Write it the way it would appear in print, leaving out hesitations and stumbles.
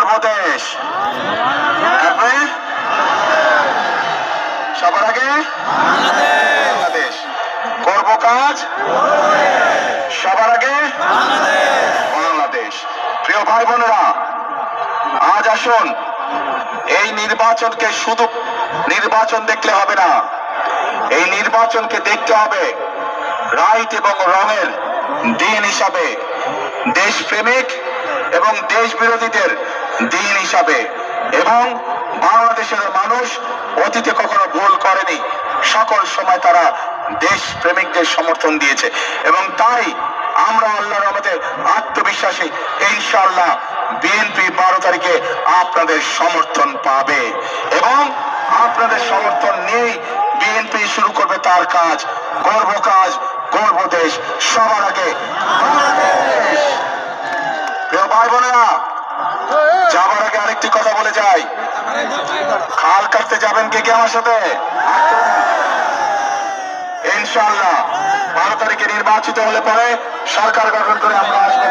গর্ব দেশ। সবার আগে বাংলাদেশ। করব কাজ সবার আগে বাংলাদেশ। প্রিয় ভাই বোনেরা, আজ আসুন এই নির্বাচনকে শুধু নির্বাচন দেখলে হবে না, এই নির্বাচনকে দেখতে হবে রাইট এবং রঙের দিন হিসাবে, দেশপ্রেমিক এবং দেশ বিরোধীদের দিন হিসাবে। এবং বাংলাদেশের মানুষ অতীতে কখনো ভুল করেনি, সকল সময় তারা দেশ প্রেমিকদের সমর্থন দিয়েছে এবং তাই আমরা আল্লাহর রহমতে আত্মবিশ্বাসী, ইনশাআল্লাহ বিএনপি 12 তারিখে আপনাদের সমর্থন পাবে এবং আপনাদের সমর্থন নিয়েই বিএনপি শুরু করবে তার কাজ, গর্ব দেশ সবার আগে বাংলাদেশ। প্রিয় ভাই বোনেরা, যাবার আগে আরেকটি কথা বলে যাই, খাল কাটতে যাবেন কে কে আমার সাথে? ইনশাআল্লাহ 12 তারিখে নির্বাচিত হলে পরে সরকার গঠন করে আমরা আসবো।